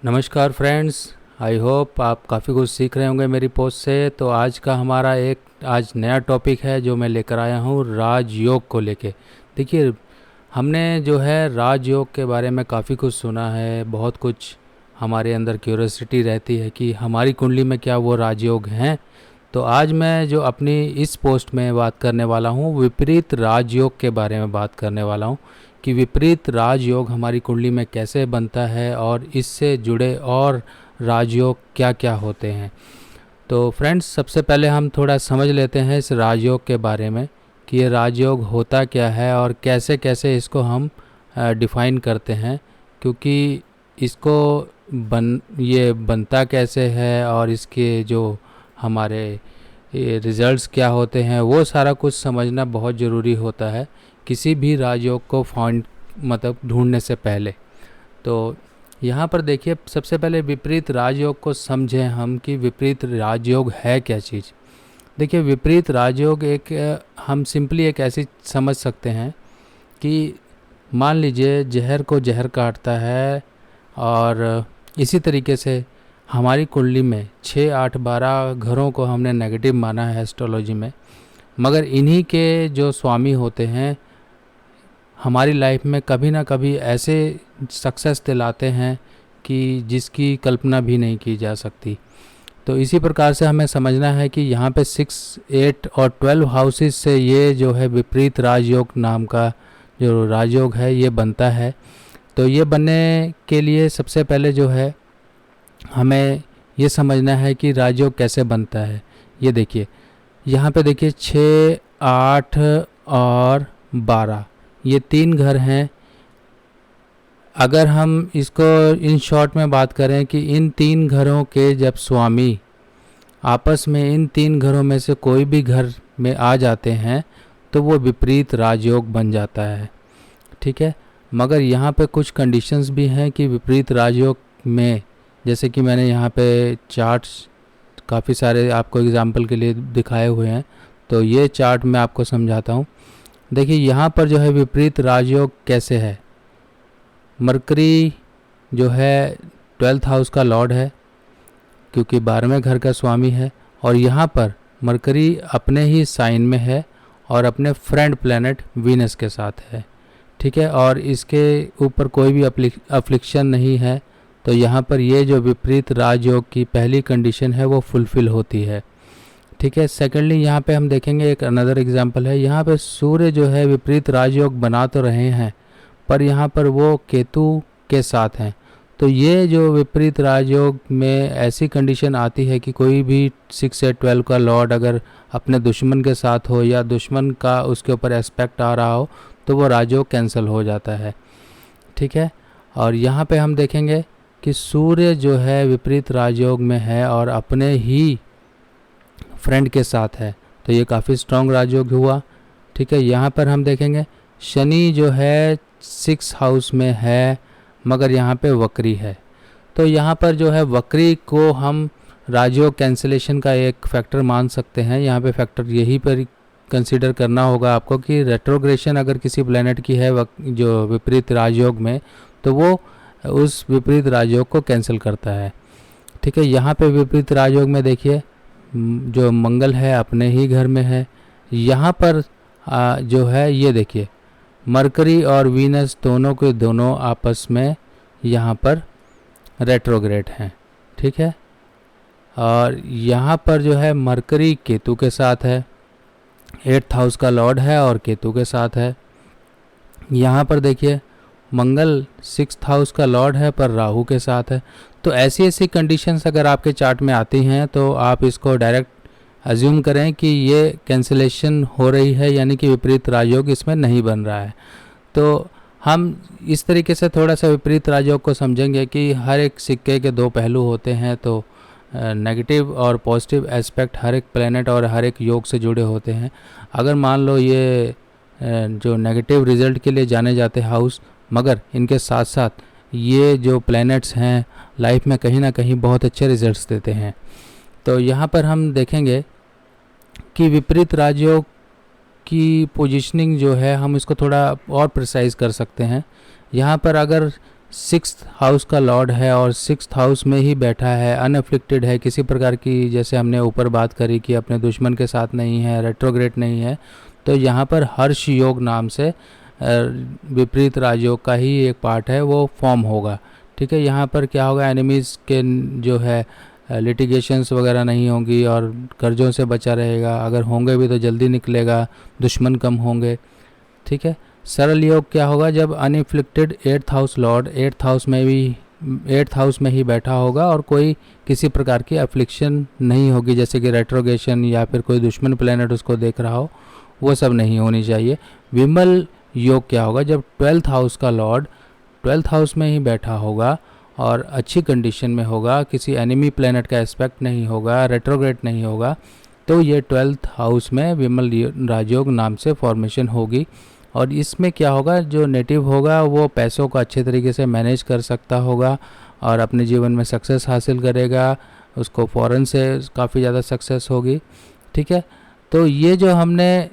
नमस्कार friends. I hope आप काफ़ी कुछ सीख रहे होंगे मेरी पोस्ट से। तो आज का हमारा आज नया टॉपिक है जो मैं लेकर आया हूँ राजयोग को लेके। देखिए, हमने जो है राजयोग के बारे में काफ़ी कुछ सुना है, बहुत कुछ हमारे अंदर क्यूरियोसिटी रहती है कि हमारी कुंडली में क्या वो राजयोग हैं। तो आज मैं जो अपनी इस पोस्ट में बात करने वाला हूँ विपरीत राजयोग के बारे में बात करने वाला हूँ कि विपरीत राजयोग हमारी कुंडली में कैसे बनता है और इससे जुड़े और राजयोग क्या क्या होते हैं। तो फ्रेंड्स, सबसे पहले हम थोड़ा समझ लेते हैं इस राजयोग के बारे में कि ये राजयोग होता क्या है और कैसे कैसे इसको हम डिफ़ाइन करते हैं, क्योंकि इसको ये बनता कैसे है और इसके जो हमारे रिज़ल्ट्स क्या होते हैं वो सारा कुछ समझना बहुत ज़रूरी होता है किसी भी राजयोग को फाइंड ढूंढने से पहले। तो यहाँ पर देखिए, सबसे पहले विपरीत राजयोग को समझें हम कि विपरीत राजयोग है क्या चीज़। देखिए, विपरीत राजयोग हम सिंपली एक ऐसी समझ सकते हैं कि मान लीजिए जहर को जहर काटता है, और इसी तरीके से हमारी कुंडली में 6, 8, 12 घरों को हमने नेगेटिव माना है एस्ट्रोलॉजी में, मगर इन्हीं के जो स्वामी होते हैं हमारी लाइफ में कभी ना कभी ऐसे सक्सेस दिलाते हैं कि जिसकी कल्पना भी नहीं की जा सकती। तो इसी प्रकार से हमें समझना है कि यहाँ पे 6, 8 और 12 हाउसेस से ये जो है विपरीत राजयोग नाम का जो राजयोग है ये बनता है। तो ये बनने के लिए सबसे पहले जो है हमें ये समझना है कि राजयोग कैसे बनता है। ये देखिए, यहाँ पे देखिए 6, 8 और 12 ये 3 घर हैं। अगर हम इसको इन शॉर्ट में बात करें कि इन 3 घरों के जब स्वामी आपस में इन 3 घरों में से कोई भी घर में आ जाते हैं तो वो विपरीत राजयोग बन जाता है। ठीक है, मगर यहाँ पे कुछ कंडीशंस भी हैं कि विपरीत राजयोग में, जैसे कि मैंने यहाँ पे चार्ट्स काफ़ी सारे आपको एग्जाम्पल के लिए दिखाए हुए हैं, तो ये चार्ट मैं आपको समझाता हूँ। देखिए, यहाँ पर जो है विपरीत राजयोग कैसे है। मरकरी जो है 12th हाउस का लॉर्ड है क्योंकि 12वें घर का स्वामी है, और यहाँ पर मरकरी अपने ही साइन में है और अपने फ्रेंड प्लैनेट वीनस के साथ है। ठीक है, और इसके ऊपर कोई भी अफ्लिक्शन नहीं है। तो यहाँ पर ये जो विपरीत राजयोग की पहली कंडीशन है वो फुलफ़िल होती है। ठीक है, सेकेंडली यहाँ पे हम देखेंगे एक अनदर एग्जांपल है। यहाँ पे सूर्य जो है विपरीत राजयोग बना तो रहे हैं पर यहाँ पर वो केतु के साथ हैं। तो ये जो विपरीत राजयोग में ऐसी कंडीशन आती है कि कोई भी 6 से 12 का लॉर्ड अगर अपने दुश्मन के साथ हो या दुश्मन का उसके ऊपर एस्पेक्ट आ रहा हो तो वो राजयोग कैंसिल हो जाता है। ठीक है, और यहाँ पे हम देखेंगे कि सूर्य जो है विपरीत राजयोग में है और अपने ही फ्रेंड के साथ है, तो ये काफ़ी स्ट्रॉन्ग राजयोग हुआ। ठीक है, यहाँ पर हम देखेंगे शनि जो है 6 हाउस में है मगर यहाँ पे वक्री है। तो यहाँ पर जो है वक्री को हम राजयोग कैंसिलेशन का एक फैक्टर मान सकते हैं। यहाँ पे फैक्टर यही पर कंसीडर करना होगा आपको कि रेट्रोग्रेशन अगर किसी प्लेनेट की है जो विपरीत राजयोग में, तो वो उस विपरीत राजयोग को कैंसिल करता है। ठीक है, यहाँ पे विपरीत राजयोग में देखिए जो मंगल है अपने ही घर में है। यहाँ पर जो है ये देखिए मरकरी और वीनस दोनों के दोनों आपस में यहाँ पर रेट्रोग्रेड हैं। ठीक है, और यहाँ पर जो है मरकरी केतु के साथ है, 8th हाउस का लॉर्ड है और केतु के साथ है। यहाँ पर देखिए मंगल 6th हाउस का लॉर्ड है पर राहु के साथ है। तो ऐसी ऐसी कंडीशंस अगर आपके चार्ट में आती हैं तो आप इसको डायरेक्ट अज्यूम करें कि ये कैंसिलेशन हो रही है, यानी कि विपरीत राजयोग इसमें नहीं बन रहा है। तो हम इस तरीके से थोड़ा सा विपरीत राजयोग को समझेंगे कि हर एक सिक्के के 2 पहलू होते हैं। तो नेगेटिव और पॉजिटिव एस्पेक्ट हर एक प्लेनेट और हर एक योग से जुड़े होते हैं। अगर मान लो ये जो नेगेटिव रिजल्ट के लिए जाने जाते हैं हाउस, मगर इनके साथ साथ ये जो प्लैनेट्स हैं लाइफ में कहीं ना कहीं बहुत अच्छे रिजल्ट्स देते हैं। तो यहाँ पर हम देखेंगे कि विपरीत राजयोग की पोजीशनिंग जो है हम इसको थोड़ा और प्रिसाइज कर सकते हैं। यहाँ पर अगर सिक्स्थ हाउस का लॉर्ड है और सिक्स्थ हाउस में ही बैठा है, अनअफ्लिक्टेड है, किसी प्रकार की, जैसे हमने ऊपर बात करी कि अपने दुश्मन के साथ नहीं है, रेट्रोग्रेड नहीं है, तो यहाँ पर हर्ष योग नाम से विपरीत राजयोग का ही एक पार्ट है वो फॉर्म होगा। ठीक है, यहाँ पर क्या होगा, एनिमीज़ के जो है लिटिगेशंस वगैरह नहीं होंगी और कर्ज़ों से बचा रहेगा, अगर होंगे भी तो जल्दी निकलेगा, दुश्मन कम होंगे। ठीक है, सरल योग क्या होगा, जब unafflicted eighth house lord eighth house में ही बैठा होगा और कोई किसी प्रकार की अफ्लिक्शन नहीं होगी, जैसे कि रेट्रोगेशन या फिर कोई दुश्मन प्लेनेट उसको देख रहा हो, वो सब नहीं होनी चाहिए। विमल योग क्या होगा, जब ट्वेल्थ हाउस का लॉर्ड ट्वेल्थ हाउस में ही बैठा होगा और अच्छी कंडीशन में होगा, किसी एनिमी प्लेनेट का एस्पेक्ट नहीं होगा, रेट्रोग्रेड नहीं होगा, तो ये ट्वेल्थ हाउस में विमल राजयोग नाम से फॉर्मेशन होगी। और इसमें क्या होगा, जो नेटिव होगा वो पैसों को अच्छे तरीके से मैनेज कर सकता होगा और अपने जीवन में सक्सेस हासिल करेगा, उसको फॉरेन से काफ़ी ज़्यादा सक्सेस होगी। ठीक है, तो ये जो हमने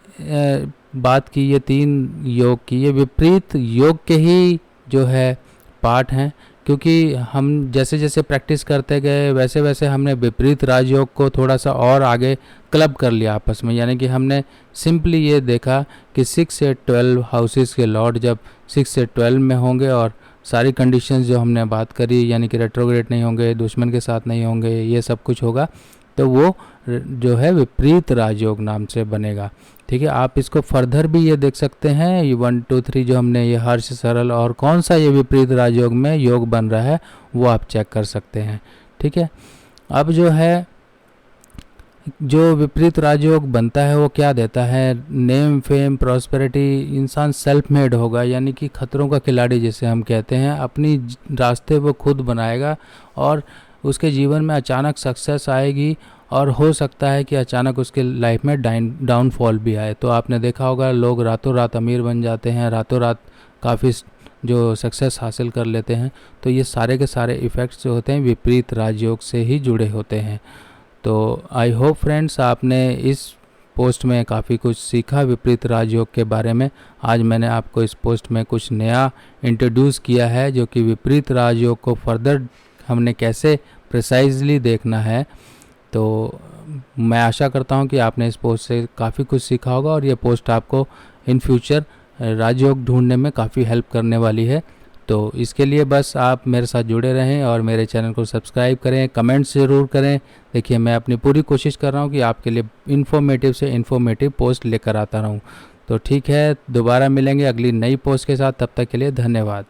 बात की, ये 3 योग की, ये विपरीत योग के ही जो है पार्ट हैं, क्योंकि हम जैसे जैसे प्रैक्टिस करते गए वैसे वैसे हमने विपरीत राजयोग को थोड़ा सा और आगे क्लब कर लिया आपस में। यानी कि हमने सिंपली ये देखा कि 6 से 12 हाउसेस के लॉर्ड जब 6 से 12 में होंगे और सारी कंडीशंस जो हमने बात करी, यानी कि रेट्रोग्रेड नहीं होंगे, दुश्मन के साथ नहीं होंगे, ये सब कुछ होगा, तो वो जो है विपरीत राजयोग नाम से बनेगा। ठीक है, आप इसको फर्दर भी ये देख सकते हैं, ये 1 2 3 जो हमने ये हर्ष, सरल और कौन सा ये विपरीत राजयोग में योग बन रहा है वो आप चेक कर सकते हैं। ठीक है, अब जो है जो विपरीत राजयोग बनता है वो क्या देता है, नेम, फेम, प्रॉस्पेरिटी, इंसान सेल्फ मेड होगा, यानी कि खतरों का खिलाड़ी जिसे हम कहते हैं, अपनी रास्ते वो खुद बनाएगा और उसके जीवन में अचानक सक्सेस आएगी और हो सकता है कि अचानक उसके लाइफ में डाउनफॉल भी आए। तो आपने देखा होगा लोग रातों रात अमीर बन जाते हैं, रातों रात काफ़ी जो सक्सेस हासिल कर लेते हैं, तो ये सारे के सारे इफ़ेक्ट्स जो होते हैं विपरीत राजयोग से ही जुड़े होते हैं। तो आई होप फ्रेंड्स आपने इस पोस्ट में काफ़ी कुछ सीखा विपरीत राजयोग के बारे में। आज मैंने आपको इस पोस्ट में कुछ नया इंट्रोड्यूस किया है, जो कि विपरीत राजयोग को फर्दर हमने कैसे प्रिसाइजली देखना है। तो मैं आशा करता हूं कि आपने इस पोस्ट से काफ़ी कुछ सीखा होगा और ये पोस्ट आपको इन फ्यूचर राजयोग ढूंढने में काफ़ी हेल्प करने वाली है। तो इसके लिए बस आप मेरे साथ जुड़े रहें और मेरे चैनल को सब्सक्राइब करें, कमेंट्स ज़रूर करें। देखिए, मैं अपनी पूरी कोशिश कर रहा हूं कि आपके लिए इन्फॉर्मेटिव से इन्फॉर्मेटिव पोस्ट लेकर आता रहूं। तो ठीक है, दोबारा मिलेंगे अगली नई पोस्ट के साथ, तब तक के लिए धन्यवाद।